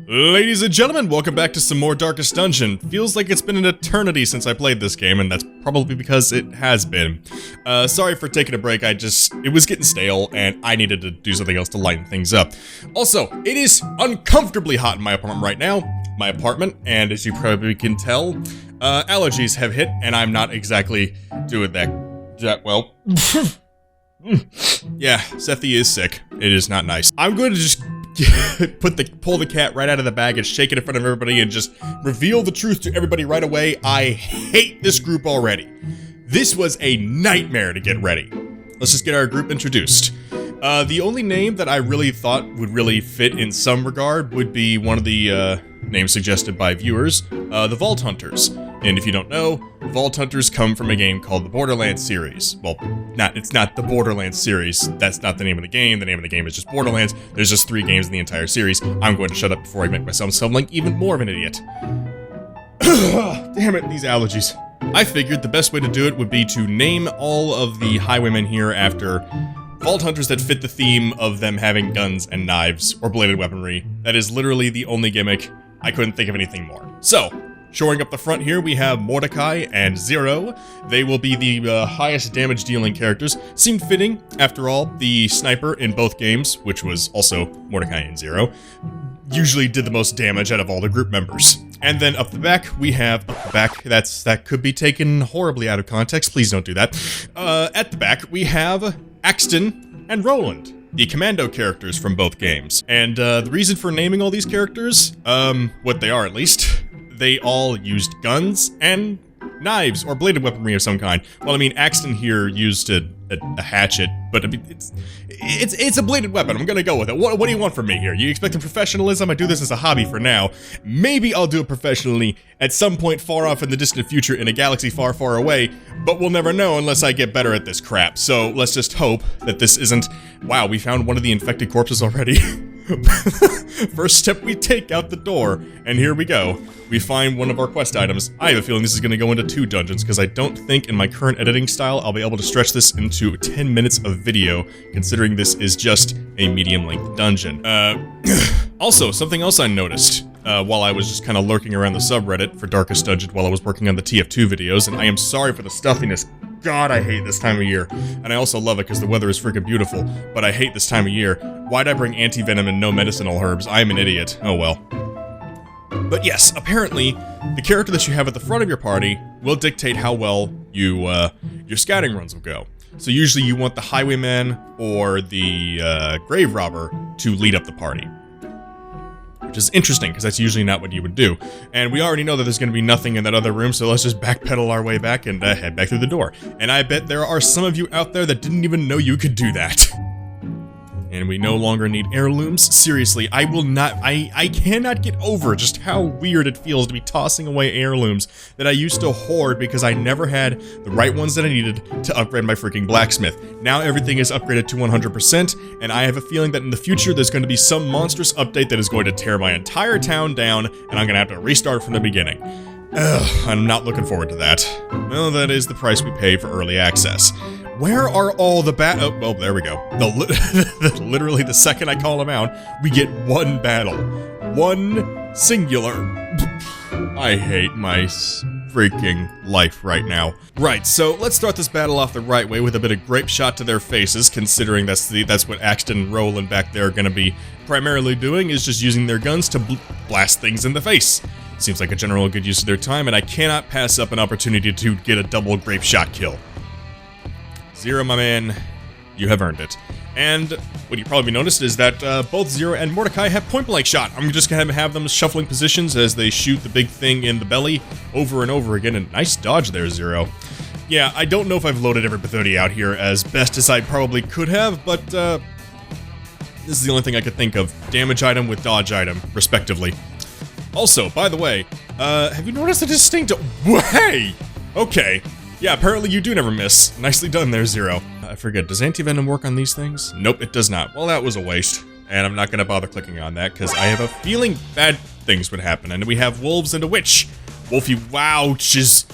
Ladies and gentlemen, welcome back to some more Darkest Dungeon. Feels like it's been an eternity since I played this game, and that's probably because it has been. Sorry for taking a break, it was getting stale, and I needed to do something else to lighten things up. Also, it is uncomfortably hot in my apartment right now. And as you probably can tell, allergies have hit, and I'm not exactly doing that well. Yeah, Sethy is sick. It is not nice. I'm going to just pull the cat right out of the bag and shake it in front of everybody and just reveal the truth to everybody right away. I hate this group already. This was a nightmare to get ready. Let's just get our group introduced. The only name that I really thought would really fit in some regard would be one of the names suggested by viewers, the Vault Hunters. And if you don't know, the Vault Hunters come from a game called the Borderlands series. Well, it's not the Borderlands series. That's not the name of the game. The name of the game is just Borderlands. There's just 3 games in the entire series. I'm going to shut up before I make myself sound like even more of an idiot. Damn it, these allergies. I figured the best way to do it would be to name all of the Highwaymen here after Vault Hunters that fit the theme of them having guns and knives or bladed weaponry. That is literally the only gimmick. I couldn't think of anything more. So, shoring up the front here, we have Mordecai and Zero. They will be the highest damage dealing characters. Seemed fitting, after all, the sniper in both games, which was also Mordecai and Zero, usually did the most damage out of all the group members. And then up the back, we have, that could be taken horribly out of context, please don't do that. At the back, we have Axton and Roland, the commando characters from both games. And the reason for naming all these characters, what they are at least, they all used guns and knives or bladed weaponry of some kind. Well, I mean, Axton here used a hatchet, but I mean, it's a bladed weapon. I'm gonna go with it. What do you want from me here? You expecting professionalism? I do this as a hobby for now. Maybe I'll do it professionally at some point far off in the distant future in a galaxy far, far away, but we'll never know unless I get better at this crap. So let's just hope that this isn't... Wow, we found one of the infected corpses already. First step we take out the door, and here we go. We find one of our quest items. I have a feeling this is going to go into 2 dungeons, because I don't think in my current editing style I'll be able to stretch this into 10 minutes of video, considering this is just a medium-length dungeon. Also, something else I noticed while I was just kind of lurking around the subreddit for Darkest Dungeon while I was working on the TF2 videos, and I am sorry for the stuffiness. God, I hate this time of year. And I also love it because the weather is freaking beautiful, but I hate this time of year. Why'd I bring anti-venom and no medicinal herbs? I am an idiot. Oh well. But yes, apparently, the character that you have at the front of your party will dictate how well your scouting runs will go. So usually you want the Highwayman or the Grave Robber to lead up the party. Which is interesting, because that's usually not what you would do. And we already know that there's going to be nothing in that other room, so let's just backpedal our way back and head back through the door. And I bet there are some of you out there that didn't even know you could do that. And we no longer need heirlooms. Seriously, I cannot get over just how weird it feels to be tossing away heirlooms that I used to hoard because I never had the right ones that I needed to upgrade my freaking blacksmith. Now everything is upgraded to 100%, and I have a feeling that in the future there's going to be some monstrous update that is going to tear my entire town down, and I'm going to have to restart from the beginning. Ugh, I'm not looking forward to that. Well, that is the price we pay for early access. Where are all the oh, there we go. Literally the second I call them out, we get 1 battle. 1 singular. I hate my freaking life right now. Right, so let's start this battle off the right way with a bit of grape shot to their faces, considering that's what Axton and Roland back there are gonna be primarily doing, is just using their guns to blast things in the face. Seems like a general good use of their time, and I cannot pass up an opportunity to get a double grape shot kill. Zero, my man, you have earned it. And what you probably noticed is that both Zero and Mordecai have point-blank shot. I'm just gonna have them shuffling positions as they shoot the big thing in the belly over and over again. And nice dodge there, Zero. Yeah, I don't know if I've loaded every Pathodi out here as best as I probably could have, but this is the only thing I could think of. Damage item with dodge item, respectively. Also, by the way, have you noticed a distinct... Hey! Okay. Yeah, apparently you do never miss. Nicely done there, Zero. I forget, does anti-venom work on these things? Nope, it does not. Well, that was a waste. And I'm not gonna bother clicking on that, because I have a feeling bad things would happen. And we have wolves and a witch. Wolfie wouches.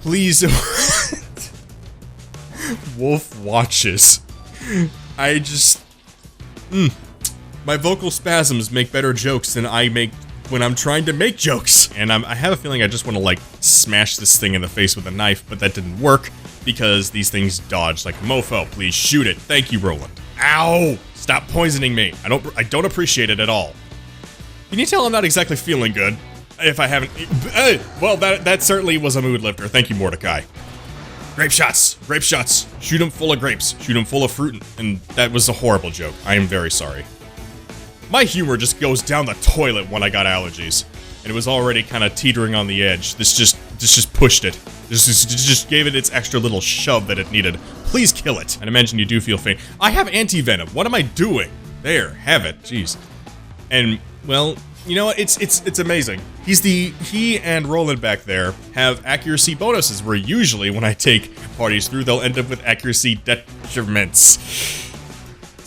Please. Wolf watches. I just... My vocal spasms make better jokes than I make when I'm trying to make jokes. And I have a feeling I just want to, like, smash this thing in the face with a knife, but that didn't work because these things dodge like a mofo. Please shoot it. Thank you, Roland. Ow! Stop poisoning me. I don't appreciate it at all. Can you tell I'm not exactly feeling good? If I haven't... well, that certainly was a mood lifter. Thank you, Mordecai. Grape shots! Grape shots! Shoot them full of grapes. Shoot them full of fruit. And that was a horrible joke. I am very sorry. My humor just goes down the toilet when I got allergies. And it was already kind of teetering on the edge. This just pushed it. Just gave it its extra little shove that it needed. Please kill it. And imagine you do feel faint. I have anti-venom. What am I doing? There, have it. Jeez. And, well, you know what? It's amazing. He and Roland back there have accuracy bonuses, where usually when I take parties through, they'll end up with accuracy detriments.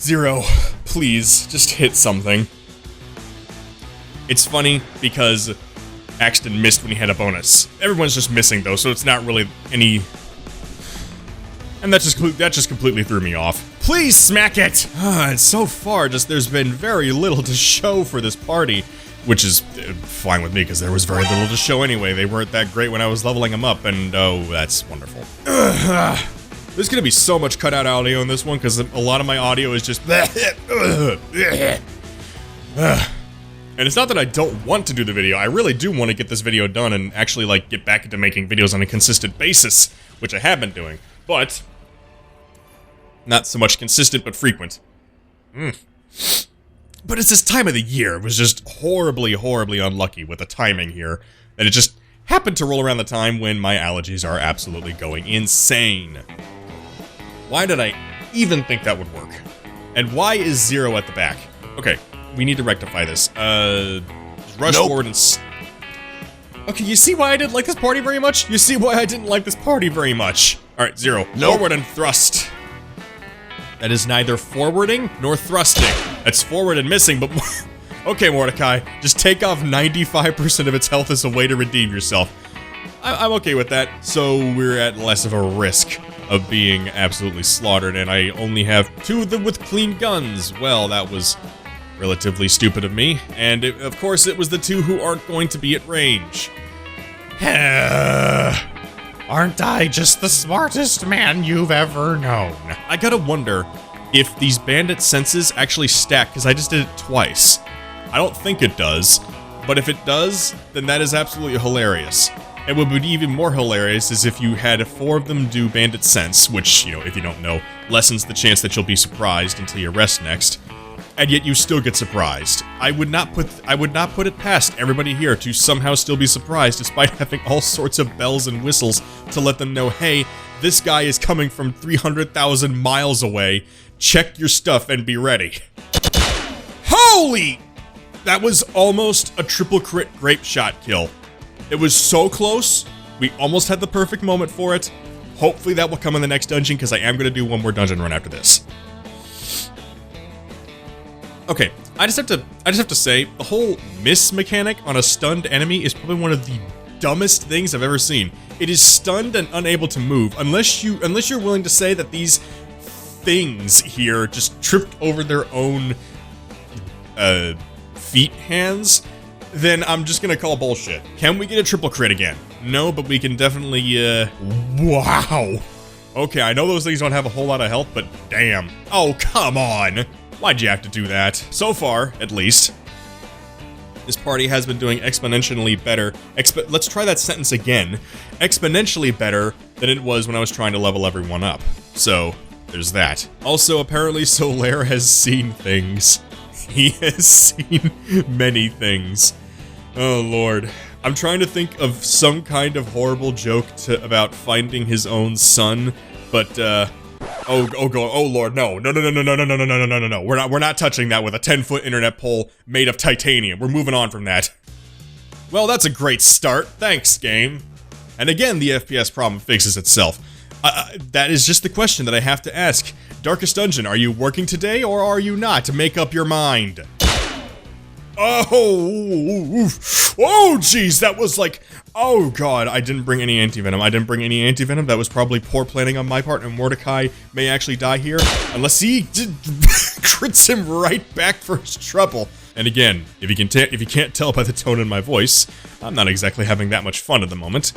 0. Please, just hit something. It's funny because Axton missed when he had a bonus. Everyone's just missing though, so it's not really any... And that just completely threw me off. Please smack it! And so far, there's been very little to show for this party, which is fine with me because there was very little to show anyway. They weren't that great when I was leveling them up, and oh, that's wonderful. There's gonna be so much cutout audio in this one because a lot of my audio is just... And it's not that I don't want to do the video, I really do want to get this video done and actually, like, get back into making videos on a consistent basis, which I have been doing, but not so much consistent, but frequent. But it's this time of the year. It was just horribly, horribly unlucky with the timing here, that it just happened to roll around the time when my allergies are absolutely going insane. Why did I even think that would work? And why is 0 at the back? Okay. We need to rectify this. Rush forward and... Okay, you see why I didn't like this party very much? You see why I didn't like this party very much? Alright, 0. Forward and thrust. That is neither forwarding nor thrusting. That's forward and missing, but... Okay, Mordecai. Just take off 95% of its health as a way to redeem yourself. I'm okay with that. So we're at less of a risk of being absolutely slaughtered, and I only have 2 of them with clean guns. Well, that was... relatively stupid of me, and of course it was the 2 who aren't going to be at range. Aren't I just the smartest man you've ever known? I gotta wonder if these bandit senses actually stack, because I just did it twice. I don't think it does, but if it does, then that is absolutely hilarious. And what would be even more hilarious is if you had 4 of them do bandit sense, which, you know, if you don't know, lessens the chance that you'll be surprised until you rest next. And yet you still get surprised. I would not put it past everybody here to somehow still be surprised despite having all sorts of bells and whistles to let them know, hey, this guy is coming from 300,000 miles away. Check your stuff and be ready. Holy! That was almost a triple crit grape shot kill. It was so close. We almost had the perfect moment for it. Hopefully that will come in the next dungeon because I am going to do one more dungeon run after this. Okay, I just have to say, the whole miss mechanic on a stunned enemy is probably one of the dumbest things I've ever seen. It is stunned and unable to move, unless you're willing to say that these things here just tripped over their own, feet hands, then I'm just gonna call bullshit. Can we get a triple crit again? No, but we can definitely, wow! Okay, I know those things don't have a whole lot of health, but damn. Oh, come on! Why'd you have to do that? So far, at least, this party has been doing exponentially better. Let's try that sentence again. Exponentially better than it was when I was trying to level everyone up. So, there's that. Also, apparently, Solaire has seen things. He has seen many things. Oh, Lord. I'm trying to think of some kind of horrible joke about finding his own son, but, Oh Lord, no. We're not touching that with a 10-foot internet pole made of titanium. We're moving on from that. Well, that's a great start. Thanks, game. And again, the FPS problem fixes itself. That is just the question that I have to ask. Darkest Dungeon, are you working today or are you not? Make up your mind. Oh, jeez, that was like, oh god, I didn't bring any anti-venom. That was probably poor planning on my part, and Mordecai may actually die here, unless he did. crits him right back for his trouble. And again, if you can't tell by the tone in my voice, I'm not exactly having that much fun at the moment.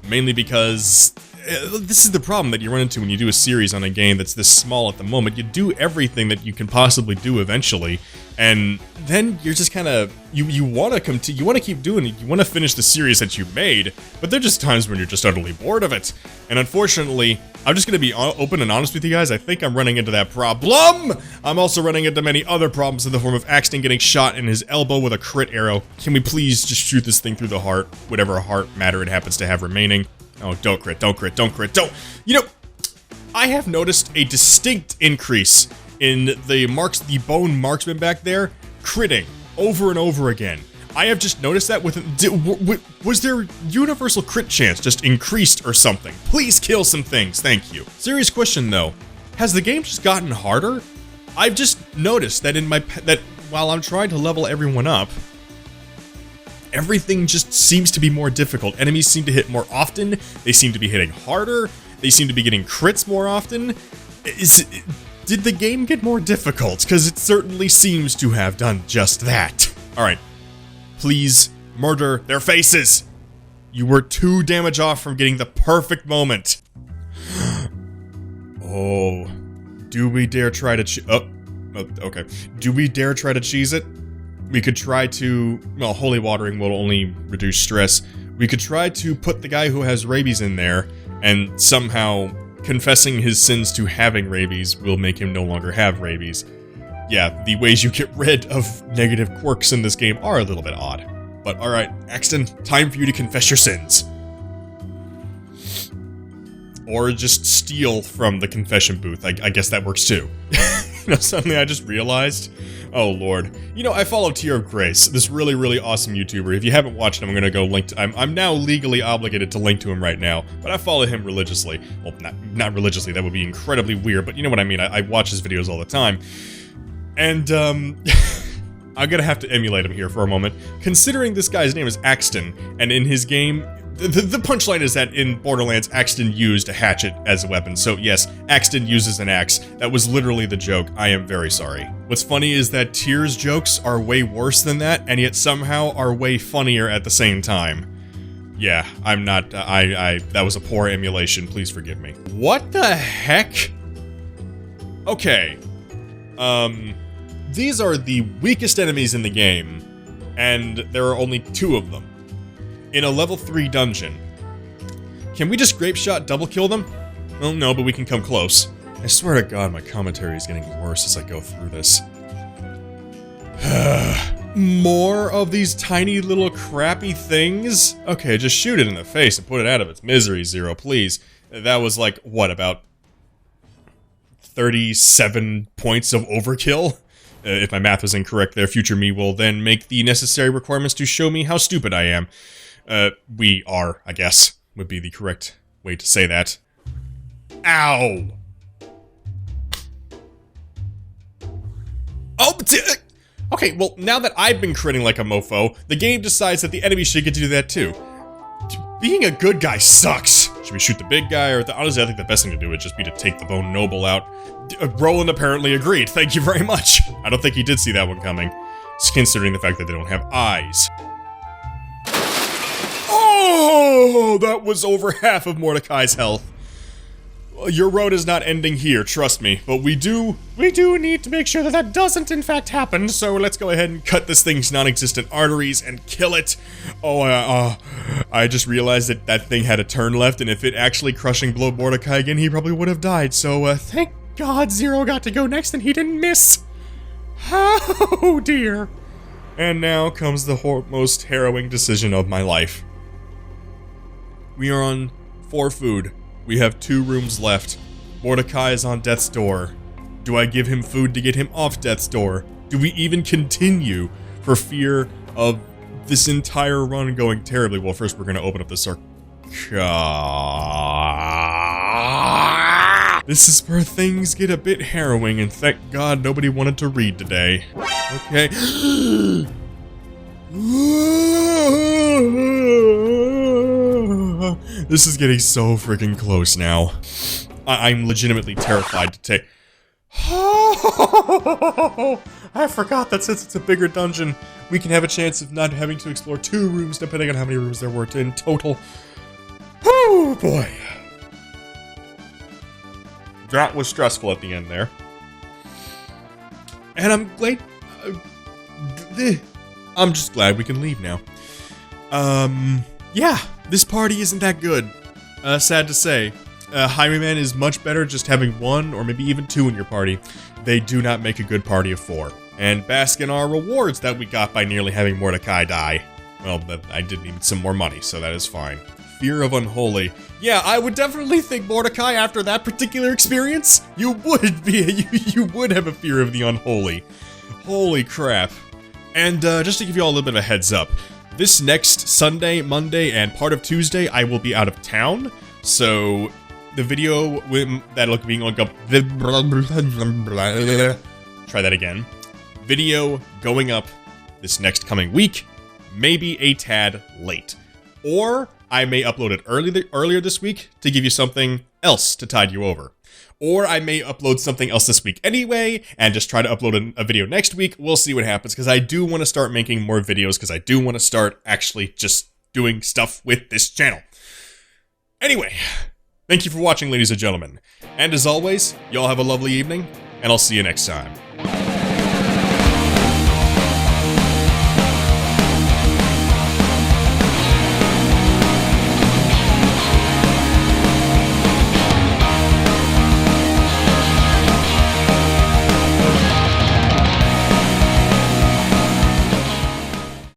Mainly because this is the problem that you run into when you do a series on a game that's this small at the moment. You do everything that you can possibly do eventually, and then you're just kind of you want to keep doing it. You want to finish the series that you made, but there are just times when you're just utterly bored of it. And unfortunately, I'm just going to be open and honest with you guys. I think I'm running into that problem. I'm also running into many other problems in the form of Axton getting shot in his elbow with a crit arrow. Can we please just shoot this thing through the heart, whatever heart matter it happens to have remaining? Oh, don't crit, don't crit, don't crit, don't. You know, I have noticed a distinct increase in the bone marksman back there critting over and over again. I have just noticed that was their universal crit chance just increased or something? Please kill some things, thank you. Serious question though, has the game just gotten harder? I've just noticed that that while I'm trying to level everyone up, everything just seems to be more difficult. Enemies seem to hit more often, they seem to be hitting harder, they seem to be getting crits more often. Did the game get more difficult? Because it certainly seems to have done just that. Alright, please murder their faces! You were 2 damage off from getting the perfect moment. Oh, do we dare try to oh, okay. Do we dare try to cheese it? We could try to, well, holy watering will only reduce stress. We could try to put the guy who has rabies in there, and somehow confessing his sins to having rabies will make him no longer have rabies. Yeah, the ways you get rid of negative quirks in this game are a little bit odd. But alright, Axton, time for you to confess your sins. Or just steal from the confession booth. I guess that works too. You know, suddenly I just realized, oh lord. You know, I follow Tier of Grace, this really, really awesome YouTuber. If you haven't watched him, I'm gonna go link to, I'm now legally obligated to link to him right now, but I follow him religiously. Well, not religiously, that would be incredibly weird, but you know what I mean, I watch his videos all the time. And, I'm gonna have to emulate him here for a moment. Considering this guy's name is Axton, and in his game, the punchline is that in Borderlands, Axton used a hatchet as a weapon, so yes, Axton uses an axe. That was literally the joke. I am very sorry. What's funny is that Tier's jokes are way worse than that, and yet somehow are way funnier at the same time. Yeah, I'm not, that was a poor emulation, please forgive me. What the heck? Okay. These are the weakest enemies in the game, and there are only 2 of them. In a level 3 dungeon. Can we just grape shot double kill them? Well, no, but we can come close. I swear to God, my commentary is getting worse as I go through this. More of these tiny little crappy things? Okay, just shoot it in the face and put it out of its misery, Zero, please. That was like, what, about 37 points of overkill? If my math was incorrect there, future me will then make the necessary requirements to show me how stupid I am. We are, I guess, would be the correct way to say that. Ow! Oh, okay, well, now that I've been critting like a mofo, the game decides that the enemy should get to do that too. Being a good guy sucks! Should we shoot the big guy, or honestly, I think the best thing to do would just be to take the Bone Noble out. Roland apparently agreed, thank you very much! I don't think he did see that one coming, considering the fact that they don't have eyes. Oh, that was over half of Mordecai's health. Your road is not ending here, trust me, but we do need to make sure that that doesn't in fact happen, so let's go ahead and cut this thing's non-existent arteries and kill it. Oh, I just realized that that thing had a turn left, and if it actually crushing blowed Mordecai again, he probably would have died, so thank God Zero got to go next and he didn't miss. Oh dear. And now comes the most harrowing decision of my life. We are on 4 food. We have 2 rooms left. Mordecai is on death's door. Do I give him food to get him off death's door? Do we even continue for fear of this entire run going terribly? Well, first we're going to open up the This is where things get a bit harrowing, and thank God nobody wanted to read today. Okay. This is getting so freaking close now. I'm legitimately terrified to take... Oh, I forgot that since it's a bigger dungeon, we can have a chance of not having to explore 2 rooms, depending on how many rooms there were in total. Oh, boy. That was stressful at the end there. And I'm glad... I'm just glad we can leave now. Yeah, this party isn't that good. Sad to say. Highwayman is much better just having 1 or maybe even 2 in your party. They do not make a good party of 4. And bask in our rewards that we got by nearly having Mordecai die. Well, I did need some more money, so that is fine. Fear of Unholy. Yeah, I would definitely think Mordecai, after that particular experience, you would have a fear of the unholy. Holy crap. And just to give you all a little bit of a heads up, this next Sunday, Monday, and part of Tuesday, I will be out of town. So the video that'll be going up. Try that again. Video going up this next coming week, maybe a tad late, or I may upload it earlier this week to give you something else to tide you over. Or I may upload something else this week anyway, and just try to upload a video next week. We'll see what happens, because I do want to start making more videos, because I do want to start actually just doing stuff with this channel. Anyway, thank you for watching, ladies and gentlemen. And as always, y'all have a lovely evening, and I'll see you next time.